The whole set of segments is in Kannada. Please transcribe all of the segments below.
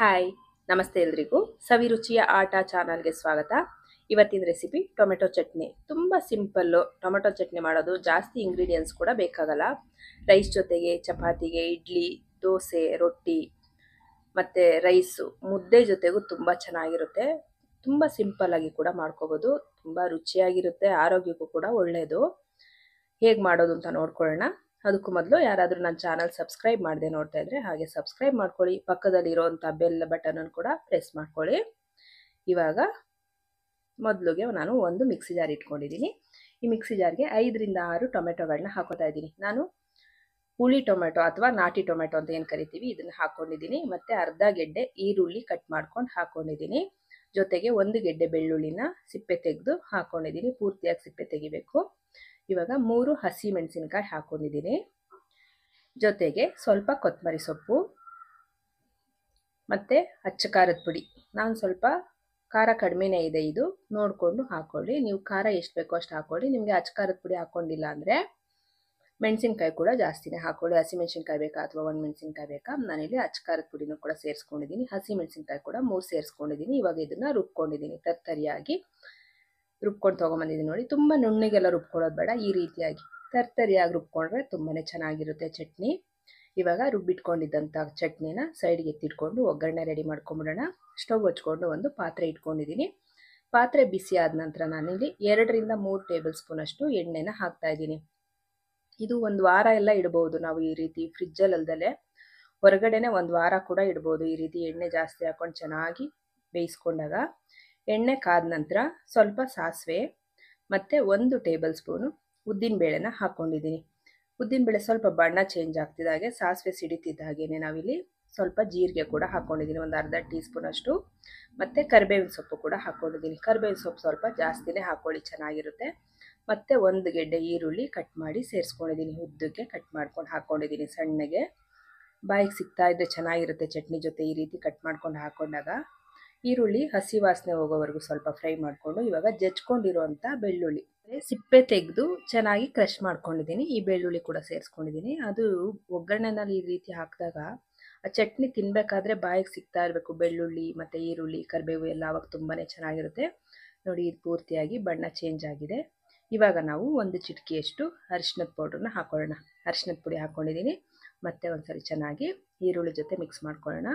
ಹಾಯ್ ನಮಸ್ತೆ ಎಲ್ರಿಗೂ ಸವಿರುಚಿಯ ಆಟ ಚಾನಲ್ಗೆ ಸ್ವಾಗತ. ಇವತ್ತಿನ ರೆಸಿಪಿ ಟೊಮೆಟೊ ಚಟ್ನಿ. ತುಂಬ ಸಿಂಪಲ್ಲು. ಟೊಮೆಟೊ ಚಟ್ನಿ ಮಾಡೋದು ಜಾಸ್ತಿ ಇಂಗ್ರೀಡಿಯೆಂಟ್ಸ್ ಕೂಡ ಬೇಕಾಗಲ್ಲ. ರೈಸ್ ಜೊತೆಗೆ, ಚಪಾತಿಗೆ, ಇಡ್ಲಿ, ದೋಸೆ, ರೊಟ್ಟಿ ಮತ್ತು ರೈಸು, ಮುದ್ದೆ ಜೊತೆಗೂ ತುಂಬ ಚೆನ್ನಾಗಿರುತ್ತೆ. ತುಂಬ ಸಿಂಪಲ್ಲಾಗಿ ಕೂಡ ಮಾಡ್ಕೋಬೋದು. ತುಂಬ ರುಚಿಯಾಗಿರುತ್ತೆ, ಆರೋಗ್ಯಕ್ಕೂ ಕೂಡ ಒಳ್ಳೆಯದು. ಹೇಗೆ ಮಾಡೋದು ಅಂತ ನೋಡ್ಕೊಳ್ಳೋಣ. ಅದಕ್ಕೂ ಮೊದಲು ಯಾರಾದರೂ ನನ್ನ ಚಾನಲ್ ಸಬ್ಸ್ಕ್ರೈಬ್ ಮಾಡದೆ ನೋಡ್ತಾ ಇದ್ದರೆ ಹಾಗೆ ಸಬ್ಸ್ಕ್ರೈಬ್ ಮಾಡ್ಕೊಳ್ಳಿ. ಪಕ್ಕದಲ್ಲಿರೋವಂಥ ಬೆಲ್ ಬಟನನ್ನು ಕೂಡ ಪ್ರೆಸ್ ಮಾಡ್ಕೊಳ್ಳಿ. ಇವಾಗ ಮೊದಲಿಗೆ ನಾನು ಒಂದು ಮಿಕ್ಸಿ ಜಾರ್ ಇಟ್ಕೊಂಡಿದ್ದೀನಿ. ಈ ಮಿಕ್ಸಿ ಜಾರ್ಗೆ 5ರಿಂದ 6 ಟೊಮೆಟೊಗಳನ್ನ ಹಾಕೋತಾ ಇದ್ದೀನಿ. ನಾನು ಹುಳಿ ಟೊಮೆಟೊ ಅಥವಾ ನಾಟಿ ಟೊಮೆಟೊ ಅಂತ ಏನು ಕರಿತೀವಿ ಇದನ್ನು ಹಾಕ್ಕೊಂಡಿದ್ದೀನಿ. ಮತ್ತು ಅರ್ಧ ಗೆಡ್ಡೆ ಈರುಳ್ಳಿ ಕಟ್ ಮಾಡ್ಕೊಂಡು ಹಾಕ್ಕೊಂಡಿದ್ದೀನಿ. ಜೊತೆಗೆ 1 ಗೆಡ್ಡೆ ಬೆಳ್ಳುಳ್ಳಿನ ಸಿಪ್ಪೆ ತೆಗೆದು ಹಾಕ್ಕೊಂಡಿದ್ದೀನಿ. ಪೂರ್ತಿಯಾಗಿ ಸಿಪ್ಪೆ ತೆಗಿಬೇಕು. ಇವಾಗ 3 ಹಸಿ ಮೆಣಸಿನಕಾಯಿ ಹಾಕ್ಕೊಂಡಿದ್ದೀನಿ. ಜೊತೆಗೆ ಸ್ವಲ್ಪ ಕೊತ್ತಂಬರಿ ಸೊಪ್ಪು ಮತ್ತು ಅಚ್ಚ ಖಾರದ ಪುಡಿ. ನಾನು ಸ್ವಲ್ಪ ಖಾರ ಕಡಿಮೆನೇ ಇದೆ, ಇದು ನೋಡಿಕೊಂಡು ಹಾಕ್ಕೊಳ್ಳಿ. ನೀವು ಖಾರ ಎಷ್ಟು ಬೇಕೋ ಅಷ್ಟು ಹಾಕ್ಕೊಳ್ಳಿ. ನಿಮಗೆ ಅಚ್ಚ ಖಾರದ ಪುಡಿ ಹಾಕ್ಕೊಂಡಿಲ್ಲ ಅಂದರೆ ಮೆಣಸಿನ್ಕಾಯಿ ಕೂಡ ಜಾಸ್ತಿನೇ ಹಾಕ್ಕೊಳ್ಳಿ. ಹಸಿ ಮೆಣಸಿನ್ಕಾಯಿ ಬೇಕಾ ಅಥವಾ ಒಂದು ಮೆಣಸಿನ್ಕಾಯಿ ಬೇಕಾ? ನಾನಿಲ್ಲಿ ಅಚ್ಚ ಖಾರದ ಪುಡಿನೂ ಕೂಡ ಸೇರಿಸ್ಕೊಂಡಿದ್ದೀನಿ. ಹಸಿ ಮೆಣಸಿನ್ಕಾಯಿ ಕೂಡ 3 ಸೇರಿಸ್ಕೊಂಡಿದ್ದೀನಿ. ಇವಾಗ ಇದನ್ನು ರುಬ್ಕೊಂಡಿದ್ದೀನಿ. ತರ್ತರಿಯಾಗಿ ರುಬ್ಕೊಂಡು ತೊಗೊಂಬಂದಿದ್ದೀನಿ ನೋಡಿ. ತುಂಬ ನುಣ್ಣಗೆಲ್ಲ ರುಬ್ಕೊಳ್ಳೋದು ಬೇಡ, ಈ ರೀತಿಯಾಗಿ ತರ್ತರಿಯಾಗಿ ರುಬ್ಕೊಂಡ್ರೆ ತುಂಬಾ ಚೆನ್ನಾಗಿರುತ್ತೆ ಚಟ್ನಿ. ಇವಾಗ ರುಬ್ಬಿಟ್ಕೊಂಡಿದ್ದಂಥ ಚಟ್ನಿನ ಸೈಡ್ಗೆ ಎತ್ತಿಟ್ಕೊಂಡು ಒಗ್ಗರಣೆ ರೆಡಿ ಮಾಡ್ಕೊಂಬಿಡೋಣ. ಸ್ಟವ್ ಹಚ್ಕೊಂಡು ಒಂದು ಪಾತ್ರೆ ಇಟ್ಕೊಂಡಿದ್ದೀನಿ. ಪಾತ್ರೆ ಬಿಸಿ ಆದ ನಂತರ ನಾನಿಲ್ಲಿ 2ರಿಂದ 3 ಟೇಬಲ್ ಸ್ಪೂನಷ್ಟು ಎಣ್ಣೆನ ಹಾಕ್ತಾಯಿದ್ದೀನಿ. ಇದು ಒಂದು ವಾರ ಎಲ್ಲ ಇಡ್ಬೋದು ನಾವು ಈ ರೀತಿ ಫ್ರಿಜ್ಜಲ್ಲಲ್ದಲೆ. ಹೊರಗಡೆನೆ ಒಂದು ವಾರ ಕೂಡ ಇಡ್ಬೋದು ಈ ರೀತಿ ಎಣ್ಣೆ ಜಾಸ್ತಿ ಹಾಕ್ಕೊಂಡು ಚೆನ್ನಾಗಿ ಬೇಯಿಸ್ಕೊಂಡಾಗ. ಎಣ್ಣೆ ಕಾದ ನಂತರ ಸ್ವಲ್ಪ ಸಾಸಿವೆ ಮತ್ತು 1 ಟೇಬಲ್ ಸ್ಪೂನು ಉದ್ದಿನಬೇಳೆನ ಹಾಕ್ಕೊಂಡಿದ್ದೀನಿ. ಉದ್ದಿನಬೇಳೆ ಸ್ವಲ್ಪ ಬಣ್ಣ ಚೇಂಜ್ ಆಗ್ತಿದ್ದಾಗೆ, ಸಾಸಿವೆ ಸಿಡಿತಿದ್ದ ಹಾಗೇ ನಾವಿಲ್ಲಿ ಸ್ವಲ್ಪ ಜೀರಿಗೆ ಕೂಡ ಹಾಕ್ಕೊಂಡಿದ್ದೀನಿ, ಒಂದು ಅರ್ಧ ಟೀ ಸ್ಪೂನಷ್ಟು. ಮತ್ತು ಕರಿಬೇವಿನ ಸೊಪ್ಪು ಕೂಡ ಹಾಕ್ಕೊಂಡಿದ್ದೀನಿ. ಕರಿಬೇವಿನ ಸೊಪ್ಪು ಸ್ವಲ್ಪ ಜಾಸ್ತಿನೇ ಹಾಕ್ಕೊಳ್ಳಿ, ಚೆನ್ನಾಗಿರುತ್ತೆ. ಮತ್ತು 1 ಗೆಡ್ಡೆ ಈರುಳ್ಳಿ ಕಟ್ ಮಾಡಿ ಸೇರಿಸ್ಕೊಂಡಿದ್ದೀನಿ. ಉದ್ದಕ್ಕೆ ಕಟ್ ಮಾಡ್ಕೊಂಡು ಹಾಕ್ಕೊಂಡಿದ್ದೀನಿ ಸಣ್ಣಗೆ. ಬಾಯಿಗೆ ಸಿಗ್ತಾ ಇದ್ದರೆ ಚೆನ್ನಾಗಿರುತ್ತೆ ಚಟ್ನಿ ಜೊತೆ ಈ ರೀತಿ ಕಟ್ ಮಾಡ್ಕೊಂಡು ಹಾಕ್ಕೊಂಡಾಗ. ಈರುಳ್ಳಿ ಹಸಿ ವಾಸನೆ ಹೋಗೋವರೆಗೂ ಸ್ವಲ್ಪ ಫ್ರೈ ಮಾಡಿಕೊಂಡು ಇವಾಗ ಜಜ್ಕೊಂಡಿರುವಂಥ ಬೆಳ್ಳುಳ್ಳಿ ಸಿಪ್ಪೆ ತೆಗೆದು ಚೆನ್ನಾಗಿ ಕ್ರಷ್ ಮಾಡ್ಕೊಂಡಿದ್ದೀನಿ. ಈ ಬೆಳ್ಳುಳ್ಳಿ ಕೂಡ ಸೇರಿಸ್ಕೊಂಡಿದ್ದೀನಿ. ಅದು ಒಗ್ಗರಣೆನಲ್ಲಿ ಈ ರೀತಿ ಹಾಕಿದಾಗ ಆ ಚಟ್ನಿ ತಿನ್ನಬೇಕಾದ್ರೆ ಬಾಯಿಗೆ ಸಿಗ್ತಾ ಇರಬೇಕು. ಬೆಳ್ಳುಳ್ಳಿ ಮತ್ತು ಈರುಳ್ಳಿ, ಕರಿಬೇವು ಎಲ್ಲ ಆವಾಗ ತುಂಬಾ ಚೆನ್ನಾಗಿರುತ್ತೆ ನೋಡಿ. ಇದು ಪೂರ್ತಿಯಾಗಿ ಬಣ್ಣ ಚೇಂಜ್ ಆಗಿದೆ. ಇವಾಗ ನಾವು 1 ಚಿಟಿಕೆಯಷ್ಟು ಅರಿಶಿನದ ಪೌಡ್ರನ್ನ ಹಾಕ್ಕೊಳ್ಳೋಣ. ಅರಿಶಿನದ ಪುಡಿ ಹಾಕ್ಕೊಂಡಿದ್ದೀನಿ. ಮತ್ತು ಒಂದ್ಸರಿ ಚೆನ್ನಾಗಿ ಈರುಳ್ಳಿ ಜೊತೆ ಮಿಕ್ಸ್ ಮಾಡ್ಕೊಳ್ಳೋಣ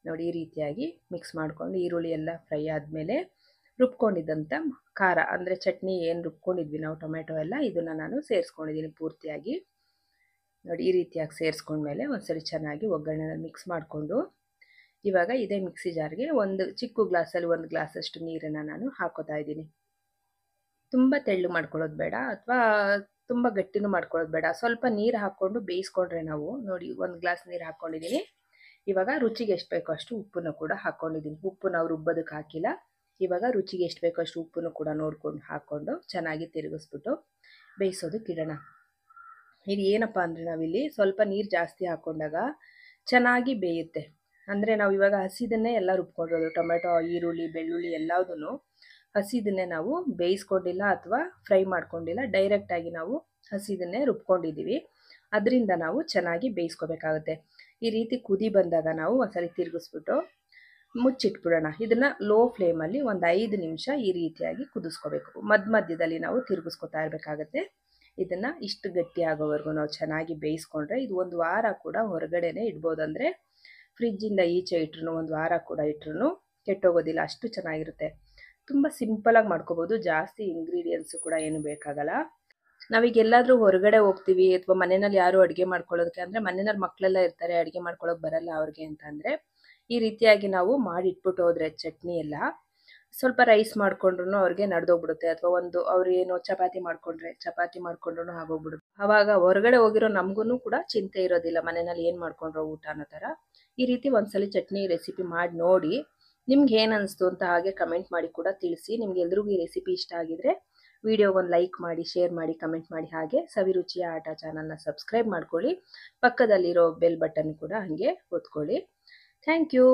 ನೋಡಿ. ಈ ರೀತಿಯಾಗಿ ಮಿಕ್ಸ್ ಮಾಡಿಕೊಂಡು ಈರುಳ್ಳಿ ಎಲ್ಲ ಫ್ರೈ ಆದಮೇಲೆ ರುಬ್ಕೊಂಡಿದ್ದಂಥ ಖಾರ ಅಂದರೆ ಚಟ್ನಿ ಏನು ರುಬ್ಕೊಂಡಿದ್ವಿ ನಾವು ಟೊಮೆಟೊ ಎಲ್ಲ, ಇದನ್ನು ನಾನು ಸೇರಿಸ್ಕೊಂಡಿದ್ದೀನಿ ಪೂರ್ತಿಯಾಗಿ ನೋಡಿ. ಈ ರೀತಿಯಾಗಿ ಸೇರಿಸ್ಕೊಂಡ್ಮೇಲೆ ಒಂದ್ಸರಿ ಚೆನ್ನಾಗಿ ಒಗ್ಗರಣೆನಲ್ಲಿ ಮಿಕ್ಸ್ ಮಾಡಿಕೊಂಡು ಇವಾಗ ಇದೇ ಮಿಕ್ಸಿ ಜಾರ್ಗೆ ಒಂದು ಚಿಕ್ಕ ಗ್ಲಾಸಲ್ಲಿ 1 ಗ್ಲಾಸಷ್ಟು ನೀರನ್ನು ನಾನು ಹಾಕೋತಾ ಇದ್ದೀನಿ. ತುಂಬ ತೆಳ್ಳು ಮಾಡ್ಕೊಳ್ಳೋದು ಬೇಡ ಅಥವಾ ತುಂಬ ಗಟ್ಟಿನೂ ಮಾಡ್ಕೊಳ್ಳೋದು ಬೇಡ. ಸ್ವಲ್ಪ ನೀರು ಹಾಕ್ಕೊಂಡು ಬೇಯಿಸ್ಕೊಂಡ್ರೆ ನಾವು ನೋಡಿ. 1 ಗ್ಲಾಸ್ ನೀರು ಹಾಕ್ಕೊಂಡಿದ್ದೀನಿ. ಇವಾಗ ರುಚಿಗೆ ಎಷ್ಟು ಬೇಕೋ ಅಷ್ಟು ಉಪ್ಪನ್ನು ಕೂಡ ಹಾಕ್ಕೊಂಡಿದ್ದೀನಿ. ಉಪ್ಪು ನಾವು ರುಬ್ಬೋದಕ್ಕೆ ಹಾಕಿಲ್ಲ. ಇವಾಗ ರುಚಿಗೆ ಎಷ್ಟು ಬೇಕೋ ಅಷ್ಟು ಉಪ್ಪನ್ನು ಕೂಡ ನೋಡ್ಕೊಂಡು ಹಾಕ್ಕೊಂಡು ಚೆನ್ನಾಗಿ ತಿರುಗಿಸ್ಬಿಟ್ಟು ಬೇಯಿಸೋದಕ್ಕೆ ಇಡೋಣ. ಇದು ಏನಪ್ಪ ಅಂದರೆ ನಾವಿಲ್ಲಿ ಸ್ವಲ್ಪ ನೀರು ಜಾಸ್ತಿ ಹಾಕ್ಕೊಂಡಾಗ ಚೆನ್ನಾಗಿ ಬೇಯುತ್ತೆ. ಅಂದರೆ ನಾವು ಇವಾಗ ಹಸಿದನ್ನೇ ಎಲ್ಲ ರುಬ್ಕೊಂಡಿರೋದು, ಟೊಮೆಟೊ, ಈರುಳ್ಳಿ, ಬೆಳ್ಳುಳ್ಳಿ ಎಲ್ಲದೂ ಹಸಿದನ್ನೇ ನಾವು ಬೇಯಿಸ್ಕೊಂಡಿಲ್ಲ ಅಥವಾ ಫ್ರೈ ಮಾಡ್ಕೊಂಡಿಲ್ಲ, ಡೈರೆಕ್ಟಾಗಿ ನಾವು ಹಸಿದನ್ನೇ ರುಬ್ಕೊಂಡಿದ್ದೀವಿ. ಅದರಿಂದ ನಾವು ಚೆನ್ನಾಗಿ ಬೇಯಿಸ್ಕೋಬೇಕಾಗುತ್ತೆ. ಈ ರೀತಿ ಕುದಿ ಬಂದಾಗ ನಾವು ಒಂದ್ಸರಿ ತಿರುಗಿಸ್ಬಿಟ್ಟು ಮುಚ್ಚಿಟ್ಬಿಡೋಣ. ಇದನ್ನು ಲೋ ಫ್ಲೇಮಲ್ಲಿ ಒಂದು 5 ನಿಮಿಷ ಈ ರೀತಿಯಾಗಿ ಕುದಿಸ್ಕೋಬೇಕು. ಮಧ್ಯದಲ್ಲಿ ನಾವು ತಿರುಗಿಸ್ಕೊತಾ ಇರಬೇಕಾಗತ್ತೆ. ಇದನ್ನು ಇಷ್ಟು ಗಟ್ಟಿ ಆಗೋವರೆಗೂ ನಾವು ಚೆನ್ನಾಗಿ ಬೇಯಿಸ್ಕೊಂಡ್ರೆ ಇದು 1 ವಾರ ಕೂಡ ಹೊರಗಡೆನೇ ಇಡ್ಬೋದು. ಅಂದರೆ ಫ್ರಿಜ್ಜಿಂದ ಈಚೆ ಇಟ್ರು 1 ವಾರ ಕೂಡ ಇಟ್ರು ಕೆಟ್ಟೋಗೋದಿಲ್ಲ, ಅಷ್ಟು ಚೆನ್ನಾಗಿರುತ್ತೆ. ತುಂಬ ಸಿಂಪಲಾಗಿ ಮಾಡ್ಕೋಬೋದು. ಜಾಸ್ತಿ ಇಂಗ್ರೀಡಿಯೆಂಟ್ಸು ಕೂಡ ಏನು ಬೇಕಾಗಲ್ಲ. ನಾವೀಗ ಎಲ್ಲಾದರೂ ಹೊರಗಡೆ ಹೋಗ್ತೀವಿ ಅಥವಾ ಮನೆಯಲ್ಲಿ ಯಾರು ಅಡುಗೆ ಮಾಡ್ಕೊಳ್ಳೋದಕ್ಕೆ ಅಂದರೆ ಮನೆಯಲ್ಲಿ ಮಕ್ಕಳೆಲ್ಲ ಇರ್ತಾರೆ, ಅಡುಗೆ ಮಾಡ್ಕೊಳ್ಳೋಕೆ ಬರಲ್ಲ ಅವ್ರಿಗೆ ಅಂತ ಅಂದರೆ ಈ ರೀತಿಯಾಗಿ ನಾವು ಮಾಡಿ ಇಟ್ಬಿಟ್ಟು ಹೋದರೆ ಚಟ್ನಿ ಎಲ್ಲ ಸ್ವಲ್ಪ ರೈಸ್ ಮಾಡ್ಕೊಂಡ್ರು ಅವ್ರಿಗೆ ನಡೆದೋಗ್ಬಿಡುತ್ತೆ. ಅಥವಾ ಅವ್ರು ಏನೋ ಚಪಾತಿ ಮಾಡ್ಕೊಂಡ್ರು ಆಗೋಗ್ಬಿಡುತ್ತೆ. ಆವಾಗ ಹೊರಗಡೆ ಹೋಗಿರೋ ನಮಗೂ ಕೂಡ ಚಿಂತೆ ಇರೋದಿಲ್ಲ, ಮನೆಯಲ್ಲಿ ಏನು ಮಾಡ್ಕೊಂಡ್ರೋ ಊಟ ಅನ್ನೋ ಥರ. ಈ ರೀತಿ ಒಂದ್ಸಲಿ ಚಟ್ನಿ ರೆಸಿಪಿ ಮಾಡಿ ನೋಡಿ. ನಿಮ್ಗೆ ಏನು ಅನಿಸ್ತು ಅಂತ ಹಾಗೆ ಕಮೆಂಟ್ ಮಾಡಿ ಕೂಡ ತಿಳಿಸಿ. ನಿಮ್ಗೆ ಎಲ್ರಿಗೂ ಈ ರೆಸಿಪಿ ಇಷ್ಟ ಆಗಿದ್ರೆ ವಿಡಿಯೋಗೊಂದು ಲೈಕ್ ಮಾಡಿ, ಶೇರ್ ಮಾಡಿ, ಕಮೆಂಟ್ ಮಾಡಿ. ಹಾಗೆ ಸವಿರುಚಿಯ ಆಟ ಚಾನಲ್ನ ಸಬ್ಸ್ಕ್ರೈಬ್ ಮಾಡ್ಕೊಳ್ಳಿ. ಪಕ್ಕದಲ್ಲಿರೋ ಬೆಲ್ ಬಟನ್ ಕೂಡ ಹಾಗೆ ಒತ್ಕೊಳ್ಳಿ. Thank you.